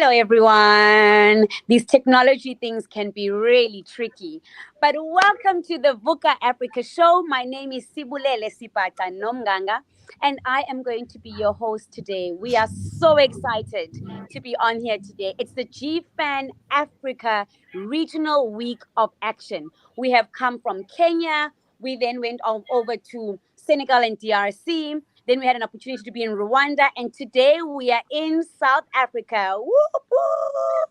Hello, everyone. These technology things can be really tricky. But welcome to the VUCA Africa show. My name is Sibulele Sipata Nomganga, and I am going to be your host today. We are so excited to be on here today. It's the GFAN Africa Regional Week of Action. We have come from Kenya. We then went over to Senegal and DRC. Then we had an opportunity to be in Rwanda, and today we are in South Africa. Whoop, whoop.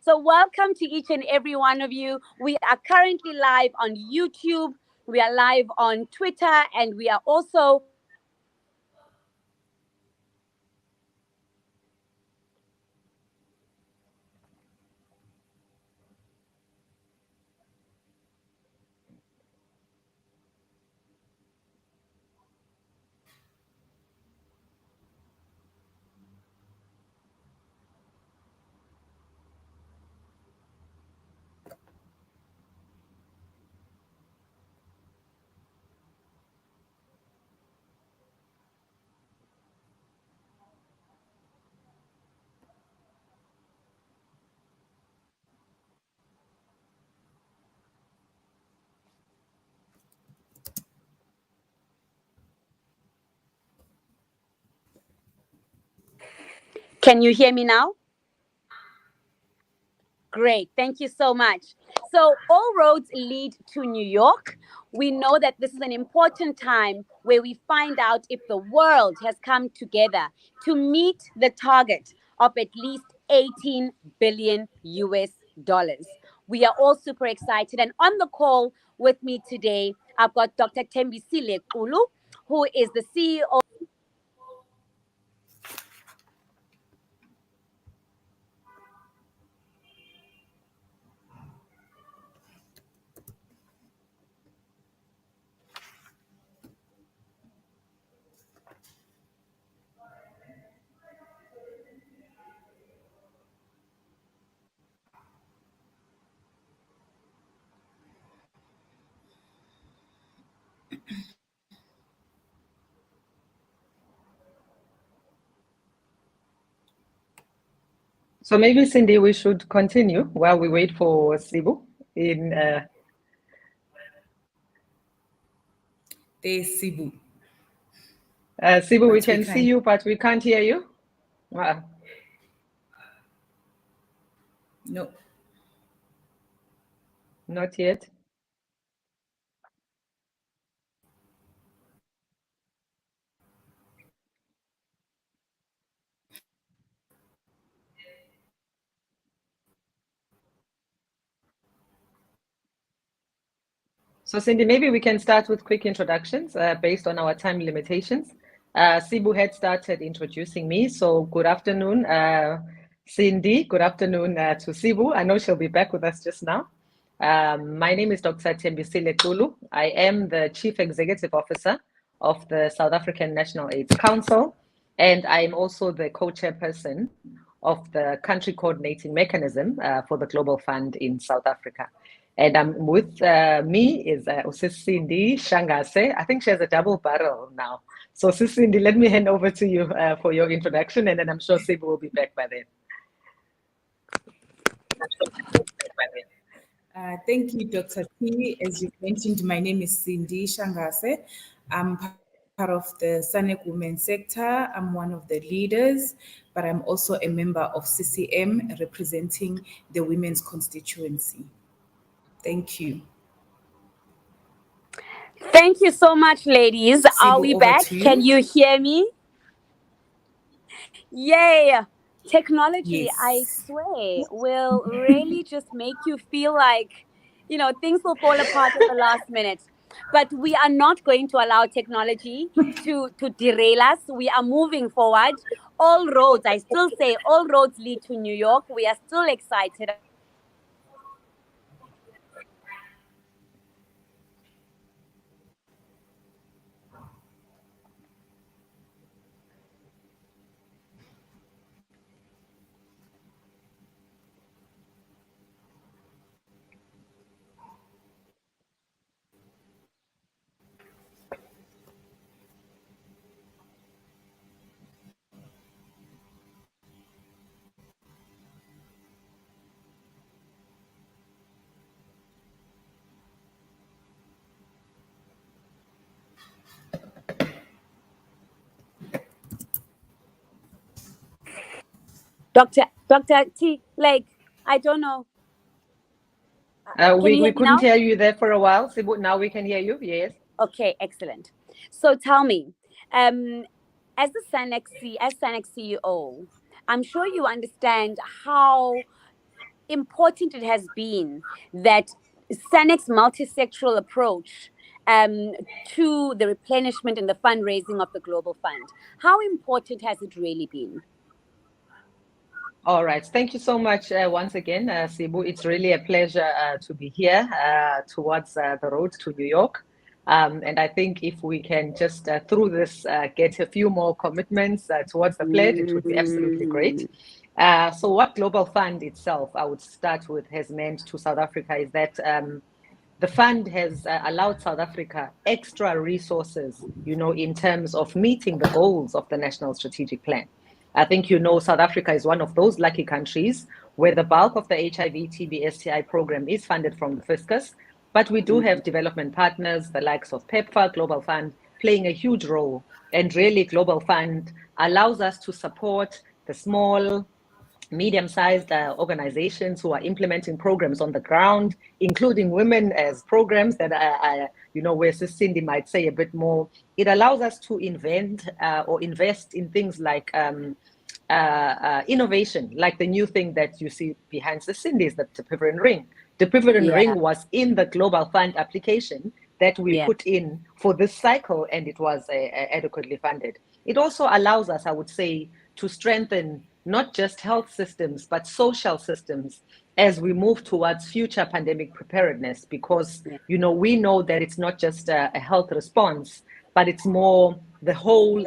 So, welcome to each and every one of you. We are currently live on YouTube, we are live on Twitter, and we are also Can you hear me now? Great. Thank you so much. So, all roads lead to New York. We know that this is an important time where we find out if the world has come together to meet the target of at least 18 billion US dollars. We are all super excited. And on the call with me today, I've got Dr. Tembisile Kulu, who is the CEO. So maybe, Cindy, we should continue while we wait for Sibu. There's Sibu. Sibu, we can see you, but we can't hear you. No. Not yet. So Cindy, maybe we can start with quick introductions based on our time limitations. Sibu had started introducing me. So good afternoon, Cindy. Good afternoon to Sibu. I know she'll be back with us just now. My name is Dr. Tembisile Kulu. I am the Chief Executive Officer of the South African National AIDS Council, and I'm also the co-chairperson of the Country Coordinating Mechanism for the Global Fund in South Africa. And with me is Cindy Shangase. I think she has a double barrel now. So Cindy, let me hand over to you for your introduction, and then I'm sure Sibu will be back by then. Thank you, Dr. T. As you mentioned, my name is Cindy Shangase. I'm part of the SANEC Women sector. I'm one of the leaders, but I'm also a member of CCM representing the women's constituency. Thank you. Thank you so much, ladies. Sibu, are we back? Can you hear me? Yay! Technology, Yes. I swear, will really just make you feel like, things will fall apart at the last minute. But we are not going to allow technology to derail us. We are moving forward. All roads, I still say, all roads lead to New York. We are still excited. Dr. T, like, I don't know. Can you We hear me couldn't now? hear you there for a while, Sibu. Now we can hear you. Yes. Okay, excellent. So tell me, um, as the Sanex CEO, I'm sure you understand how important it has been that Sanex's multisectoral approach um, to the replenishment and the fundraising of the Global Fund. How important has it really been? All right. Thank you so much once again, Sibu. It's really a pleasure to be here towards the road to New York. And I think if we can just, through this, get a few more commitments towards the pledge, it would be absolutely great. Mm, So what Global Fund itself, I would start with, has meant to South Africa is that the fund has allowed South Africa extra resources, in terms of meeting the goals of the National Strategic Plan. I think South Africa is one of those lucky countries where the bulk of the HIV, TB, STI program is funded from the fiscus, but we do have development partners, the likes of PEPFAR, Global Fund, playing a huge role. And really, Global Fund allows us to support the small, medium-sized organizations who are implementing programs on the ground, including women as programs that where Sis Cindy might say a bit more. It allows us to invent or invest in things like innovation, like the new thing that you see behind Sis Cindy is the Pivot Ring. The Pivot yeah, Ring was in the Global Fund application that we yeah, put in for this cycle, and it was adequately funded. It also allows us, I would say, to strengthen not just health systems, but social systems as we move towards future pandemic preparedness, because, yeah. we know that it's not just a health response, but it's more the whole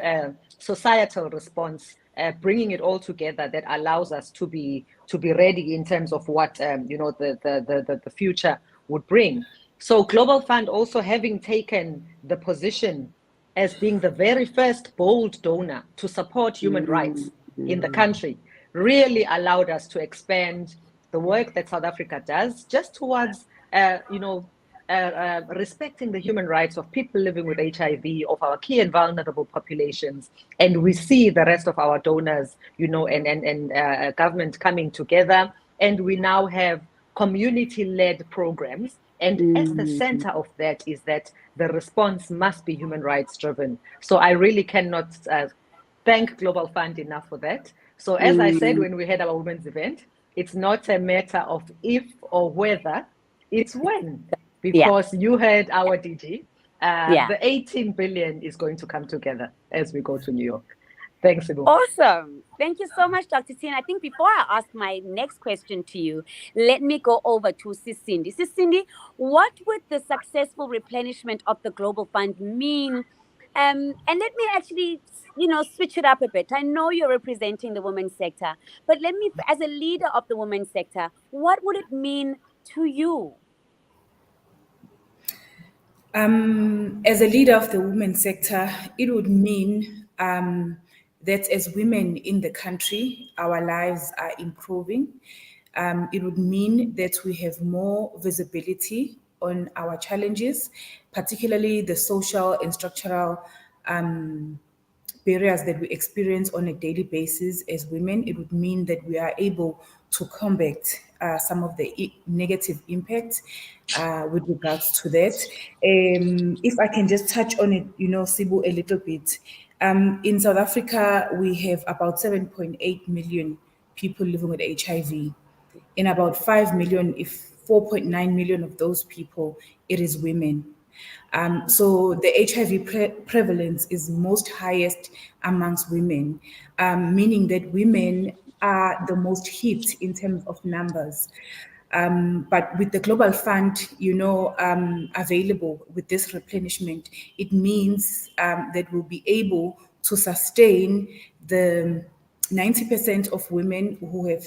societal response, bringing it all together that allows us to be ready in terms of what, the future would bring. So Global Fund also having taken the position as being the very first bold donor to support human rights in the Mm, country really allowed us to expand the work that South Africa does just towards, respecting the human rights of people living with HIV, of our key and vulnerable populations. And we see the rest of our donors, and government coming together. And we now have community-led programs. And at the mm, center of that is that the response must be human rights driven. So I really cannot thank Global Fund enough for that. So as I said, mm, when we had our women's event, it's not a matter of if or whether, it's when, yeah, because you heard our DG. yeah. The 18 billion is going to come together as we go to New York. Thanks, Ibu. Awesome. Thank you so much, Dr. T. And I think before I ask my next question to you, let me go over to Sis Cindy. Sis Cindy, what would the successful replenishment of the Global Fund mean? And let me actually, switch it up a bit. I know you're representing the women's sector, but let me, as a leader of the women's sector, what would it mean to you? As a leader of the women's sector, it would mean that as women in the country, our lives are improving. It would mean that we have more visibility on our challenges, particularly the social and structural barriers that we experience on a daily basis as women. It would mean that we are able to combat some of the negative impacts with regards to that. If I can just touch on it, Sibu, a little bit. In South Africa, we have about 7.8 million people living with HIV. In about 5 million, if 4.9 million of those people, it is women. So the HIV prevalence is most highest amongst women, meaning that women are the most hit in terms of numbers. But with the Global Fund, available with this replenishment, it means that we'll be able to sustain the 90% of women who have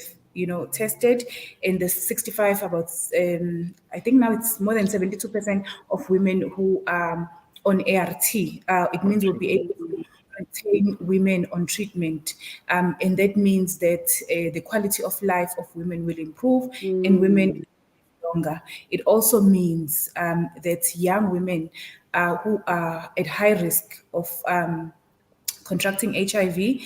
tested, and the 65, about I think now it's more than 72% of women who are on ART. It means we'll be able to maintain women on treatment, and that means that the quality of life of women will improve, and women Mm, longer. It also means that young women who are at high risk of contracting HIV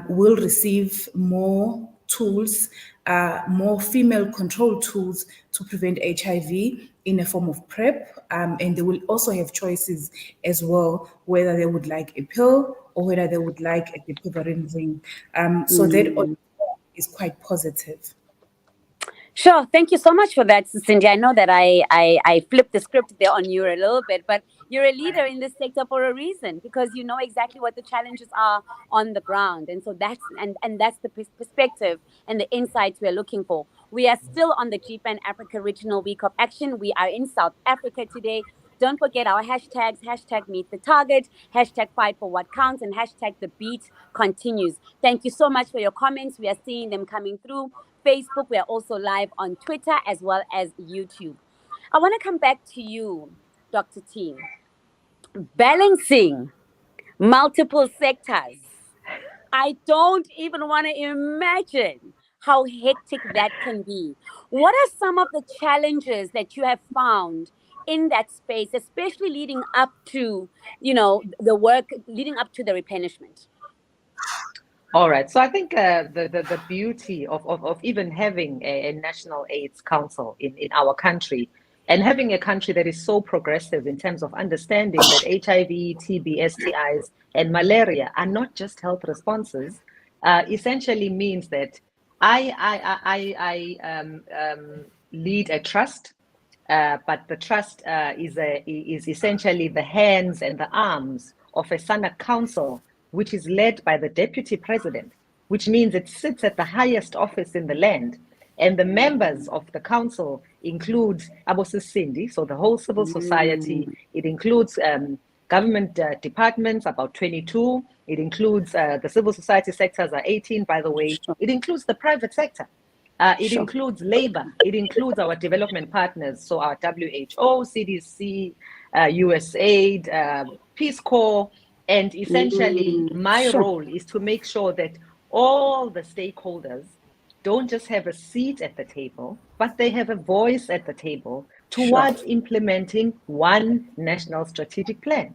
will receive more tools, more female-controlled tools to prevent HIV in a form of PrEP, and they will also have choices as well, whether they would like a pill or whether they would like a depivarin ring. So that is quite positive. Sure. Thank you so much for that, Cindy. I know that I flipped the script there on you a little bit, but you're a leader in this sector for a reason, because you know exactly what the challenges are on the ground. And so that's the perspective and the insights we're looking for. We are still on the GFAN Africa Regional Week of Action. We are in South Africa today. Don't forget our hashtags, hashtag meet the target, hashtag fight for what counts, and hashtag the beat continues. Thank you so much for your comments. We are seeing them coming through Facebook. We are also live on Twitter as well as YouTube. I want to come back to you, Dr. T. Balancing multiple sectors. I don't even want to imagine how hectic that can be. What are some of the challenges that you have found in that space, especially leading up to, the work leading up to the replenishment? All right. So I think the beauty of even having a National AIDS Council in our country, and having a country that is so progressive in terms of understanding that HIV, TB, STIs, and malaria are not just health responses, essentially means that I lead a trust, but the trust is essentially the hands and the arms of a SANA council, which is led by the deputy president, which means it sits at the highest office in the land. And the members of the council include Abosis Cindy, so the whole civil society. It includes government departments, about 22. It includes the civil society sectors are 18, by the way. It includes the private sector. It includes labor. It includes our development partners, so our WHO, CDC, USAID, Peace Corps. And essentially, my role is to make sure that all the stakeholders don't just have a seat at the table, but they have a voice at the table towards implementing one national strategic plan.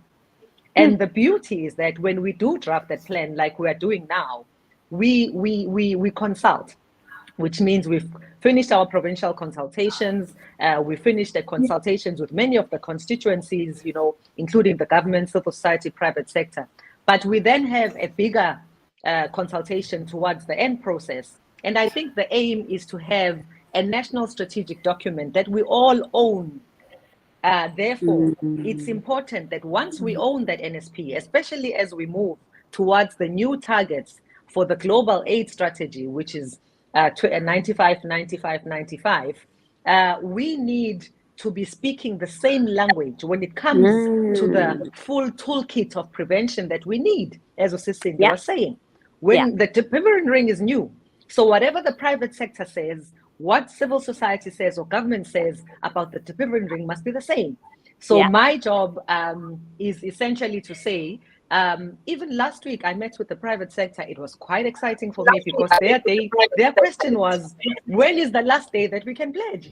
And the beauty is that when we do draft that plan, like we are doing now, we consult, which means we've finished our provincial consultations. We finished the consultations with many of the constituencies, including the government, civil society, private sector. But we then have a bigger consultation towards the end process. And I think the aim is to have a national strategic document that we all own. Therefore, it's important that once we own that NSP, especially as we move towards the new targets for the global AIDS strategy, which is 95, 95, 95, we need to be speaking the same language when it comes to the full toolkit of prevention that we need, as Cindy was saying. When the depivarin ring is new, so whatever the private sector says, what civil society says or government says about the depivarin ring must be the same. So my job is essentially to say, even last week I met with the private sector. It was quite exciting for me because their question was, when is the last day that we can pledge?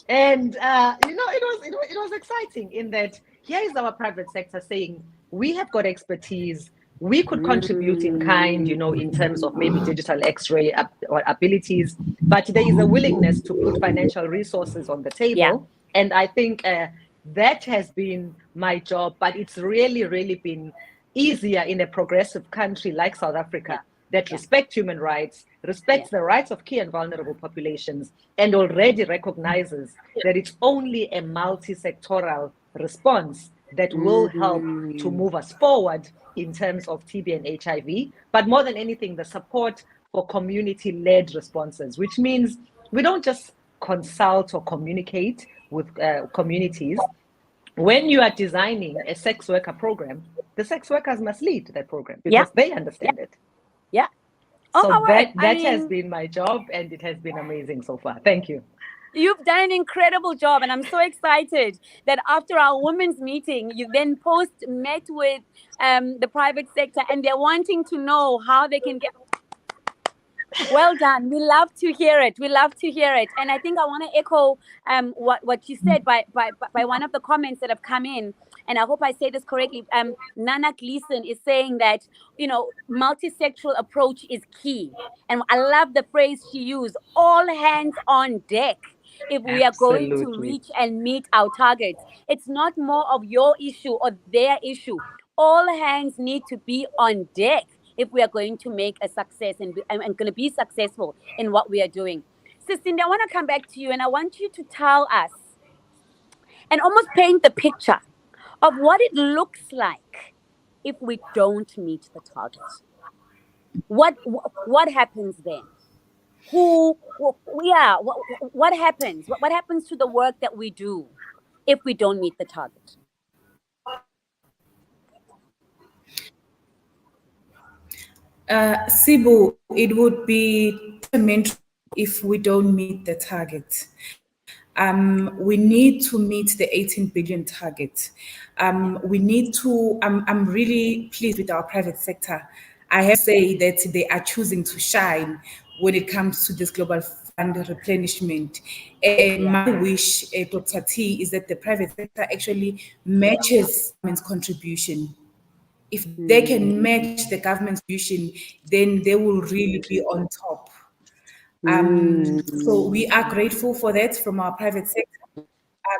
And it was exciting in that here is our private sector saying, we have got expertise, we could contribute in kind, in terms of maybe digital X-ray or abilities, but there is a willingness to put financial resources on the table. And I think that has been my job, but it's really, really been easier in a progressive country like South Africa that respects human rights, respects the rights of key and vulnerable populations, and already recognizes that it's only a multi-sectoral response that will help to move us forward in terms of TB and HIV, but more than anything, the support for community-led responses, which means we don't just consult or communicate with communities. When you are designing a sex worker program, the sex workers must lead that program because they understand it. Yeah. So that has been my job, and it has been amazing so far. Thank you. You've done an incredible job, and I'm so excited that after our women's meeting, you then met with the private sector, and they're wanting to know how they can get. Well done. We love to hear it. We love to hear it. And I think I want to echo what you said by one of the comments that have come in. and I hope I say this correctly, Nana Gleason is saying that, multisexual approach is key. And I love the phrase she used, all hands on deck. If we are going to Absolutely. reach and meet our targets, it's not more of your issue or their issue. All hands need to be on deck if we are going to make a success and going to be successful in what we are doing. So, Cindy, I want to come back to you and I want you to tell us and almost paint the picture of what it looks like if we don't meet the target. What happens then? Yeah, what happens? What happens to the work that we do if we don't meet the target? Sibu, it would be detrimental if we don't meet the target. We need to meet the 18 billion target. We need to, I'm really pleased with our private sector. I have to say that they are choosing to shine when it comes to this global fund replenishment. My wish, Dr. T, is that the private sector actually matches government's contribution. If they can match the government's contribution, then they will really be on top. So we are grateful for that from our private sector,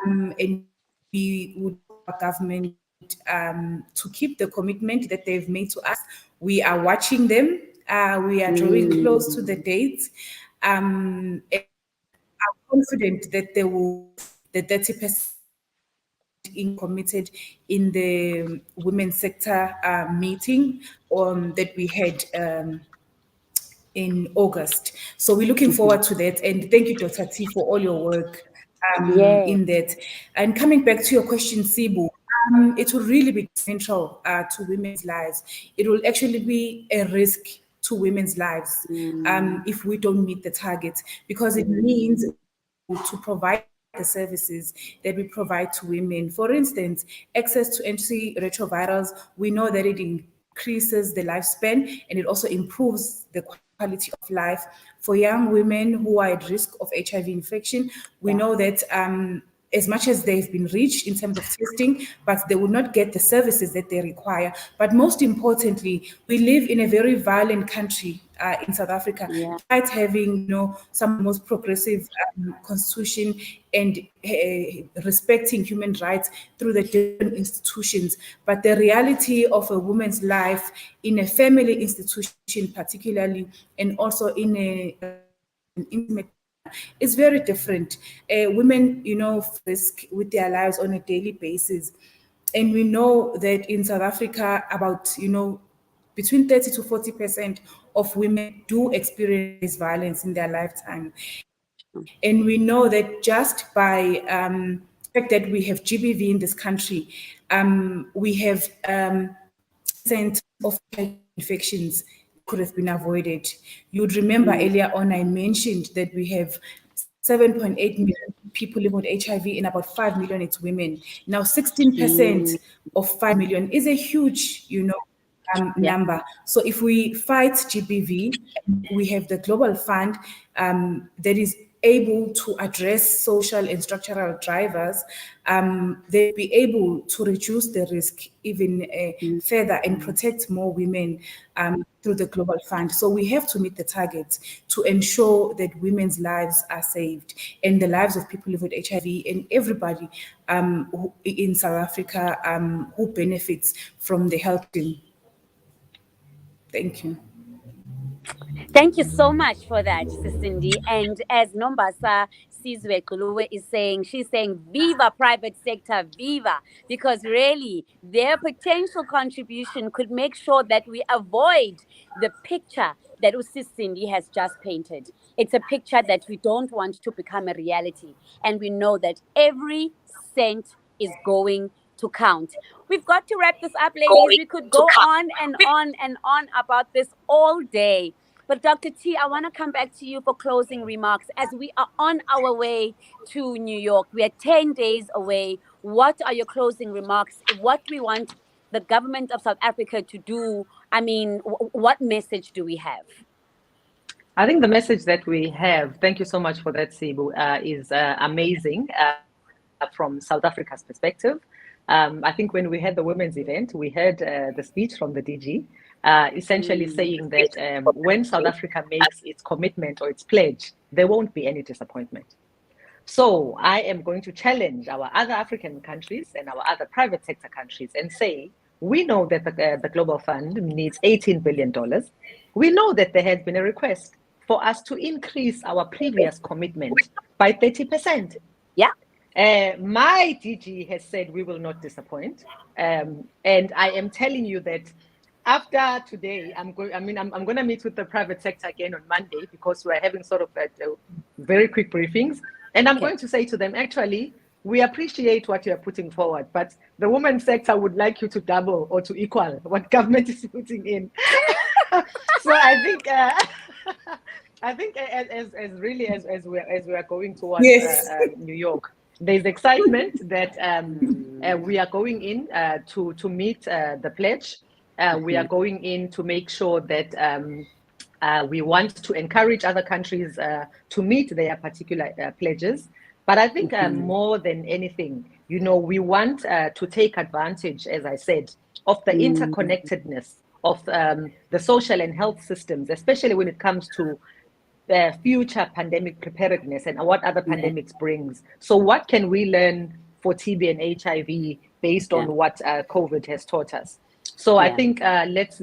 and we would our government to keep the commitment that they've made to us. We are watching them. We are drawing close to the dates. And I'm confident that they will the 30% committed in the women's sector meeting that we had in August. So we're looking forward to that. And thank you, Dr. T, for all your work Yeah. in that. And coming back to your question, Sibu, it will really be central to women's lives. It will actually be a risk to women's lives if we don't meet the target, because it means to provide the services that we provide to women. For instance, access to antiretrovirals, we know that it increases the lifespan and it also improves the quality of life. For young women who are at risk of HIV infection, we know that as much as they've been reached in terms of testing, but they will not get the services that they require. But most importantly, we live in a very violent country in South Africa, despite having some of the most progressive constitution and respecting human rights through the different institutions. But the reality of a woman's life in a family institution, particularly, and also in an intimate, it's very different. Women, risk with their lives on a daily basis. And we know that in South Africa, about, between 30 to 40% of women do experience violence in their lifetime. And we know that just by the fact that we have GBV in this country, we have percent of infections could have been avoided. You would remember earlier on I mentioned that we have 7.8 million people living with HIV and about 5 million it's women. Now 16% of 5 million is a huge, number. So if we fight GBV, we have the Global Fund that is able to address social and structural drivers, they'll be able to reduce the risk even further and protect more women through the Global Fund. So we have to meet the target to ensure that women's lives are saved and the lives of people living with HIV and everybody in South Africa who benefits from the health team. Thank you. Thank you so much for that, Cindy. And as Nombasa Sizwe Kuluwe is saying, she's saying, Viva private sector, viva, because really their potential contribution could make sure that we avoid the picture that Cindy has just painted. It's a picture that we don't want to become a reality. And we know that every cent is going to count. We've got to wrap this up, ladies. We could go on and on and on about this all day. But Dr. T, I want to come back to you for closing remarks as we are on our way to New York. We are 10 days away. What are your closing remarks? What we want the government of South Africa to do? I mean, what message do we have? I think the message that we have, thank you so much for that, Sibu, is amazing from South Africa's perspective. I think when we had the women's event, we heard the speech from the DG, essentially saying that when South Africa makes its commitment or its pledge, there won't be any disappointment. So I am going to challenge our other African countries and our other private sector countries and say, we know that the Global Fund needs $18 billion. We know that there has been a request for us to increase our previous commitment by 30%. Yeah. My DG has said we will not disappoint. And I am telling you that after today, I'm going to meet with the private sector again on Monday, because we're having sort of very quick briefings. And I'm going to say to them, actually, we appreciate what you're putting forward, but the women's sector would like you to double or to equal what government is putting in. So I think as we are going towards New York, there's excitement that we are going in to meet the pledge. We are going in to make sure that we want to encourage other countries to meet their particular pledges. But I think more than anything, we want to take advantage, as I said, of the interconnectedness of the social and health systems, especially when it comes to future pandemic preparedness and what other pandemics brings. So what can we learn for TB and HIV based on what COVID has taught us? So I think let's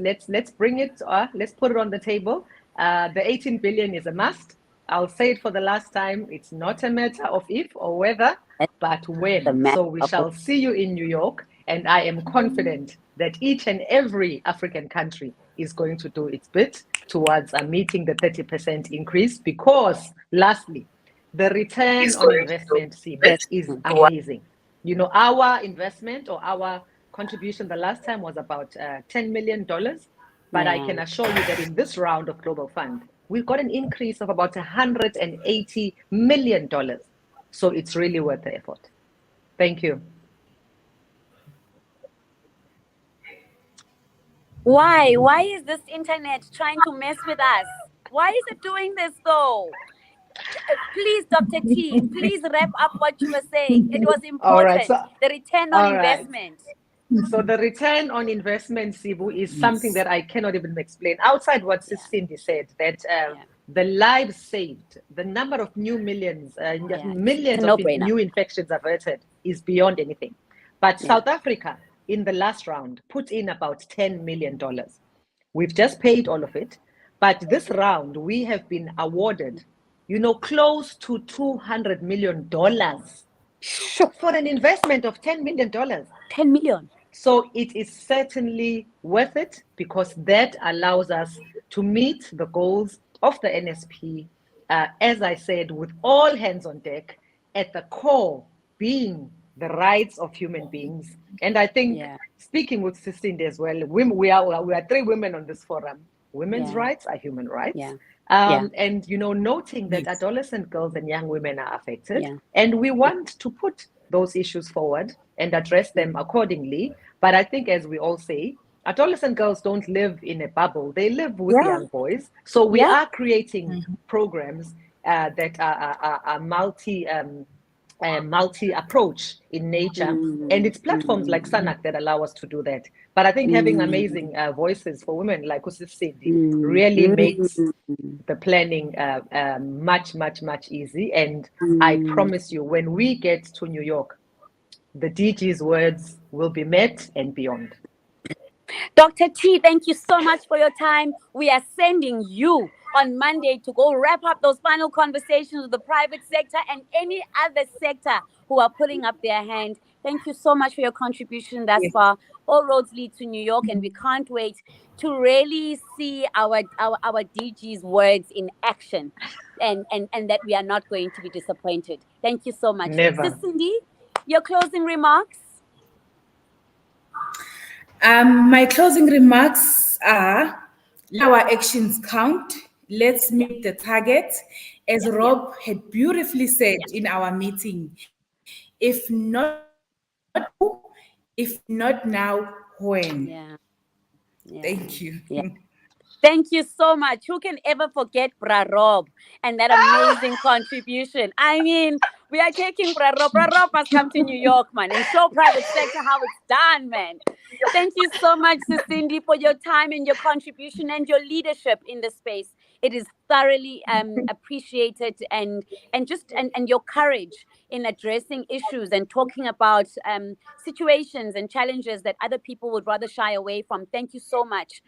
bring it, let's put it on the table. The 18 billion is a must. I'll say it for the last time. It's not a matter of if or whether, but when. So we shall see you in New York. And I am confident that each and every African country is going to do its bit towards meeting the 30% increase, because lastly, the return on investment is amazing. Our investment or our contribution the last time was about $10 million. But I can assure you that in this round of Global Fund, we've got an increase of about $180 million. So it's really worth the effort. Thank you. Why? Why is this internet trying to mess with us? Why is it doing this though? Please, Dr. T, please wrap up what you were saying. It was important. All right, the return on investment. So the return on investment, Sibu, is something that I cannot even explain. Outside what Cindy said, that the lives saved, the number of new millions of new infections averted is beyond anything. But South Africa, in the last round, put in about $10 million. We've just paid all of it. But this round, we have been awarded, close to $200 million for an investment of $10 million. 10 million. So it is certainly worth it, because that allows us to meet the goals of the NSP, as I said, with all hands on deck, at the core being the rights of human beings. And I think, speaking with Cindy as well, we are 3 women on this forum. Women's rights are human rights. And, noting that adolescent girls and young women are affected. And we want to put those issues forward and address them accordingly. But I think, as we all say, adolescent girls don't live in a bubble. They live with young boys. So we are creating programs that are multi-approach in nature. And it's platforms like SANAC that allow us to do that. But I think having amazing voices for women like Cindy really makes the planning much, much, much easy. And I promise you, when we get to New York, the DG's words will be met and beyond. Dr. T, thank you so much for your time. We are sending you on Monday to go wrap up those final conversations with the private sector and any other sector who are putting up their hand. Thank you so much for your contribution thus far. All roads lead to New York, and we can't wait to really see our DG's words in action, and that we are not going to be disappointed. Thank you so much. Never. So Cindy, your closing remarks? My closing remarks are, our actions count. Let's meet the target. As Rob had beautifully said in our meeting, if not now, when? Thank you. Thank you so much. Who can ever forget Bra Rob and that amazing contribution? I mean, We are taking Praropas come to New York, man, and show private sector how it's done, man. Thank you so much, Cindy, for your time and your contribution and your leadership in the space. It is thoroughly appreciated, and your courage in addressing issues and talking about situations and challenges that other people would rather shy away from. Thank you so much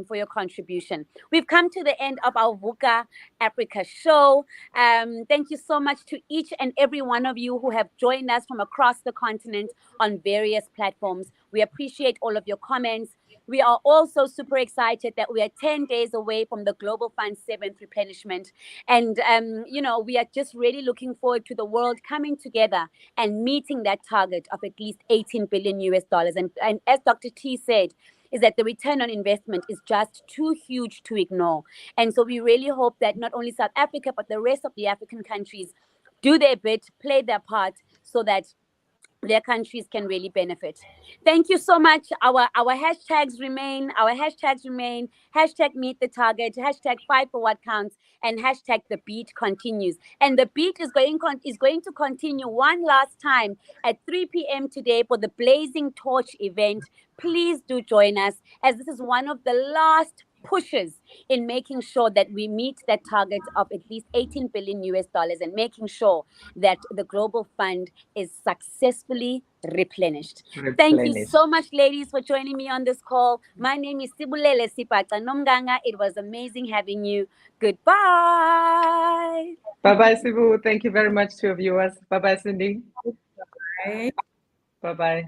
for your contribution. We've come to the end of our VUCA Africa show. Thank you so much to each and every one of you who have joined us from across the continent on various platforms. We appreciate all of your comments. We are also super excited that we are 10 days away from the Global Fund 7th replenishment. And, we are just really looking forward to the world coming together and meeting that target of at least 18 billion US dollars. And as Dr. T said, is that the return on investment is just too huge to ignore. And so we really hope that not only South Africa, but the rest of the African countries do their bit, play their part, so that their countries can really benefit. Thank you so much. Our hashtags remain. Hashtag meet the target. Hashtag fight for what counts. And hashtag the beat continues. And the beat is going to continue one last time at 3 p.m. today for the Blazing Torch event. Please do join us, as this is one of the last pushes in making sure that we meet that target of at least 18 billion US dollars and making sure that the global fund is successfully replenished. Thank you so much, ladies, for joining me on this call. My name is Sibulele Sipata Nomganga. It was amazing having you. Goodbye. Bye-bye, Sibu. Thank you very much to your viewers. Bye-bye, Cindy. Bye. Bye-bye.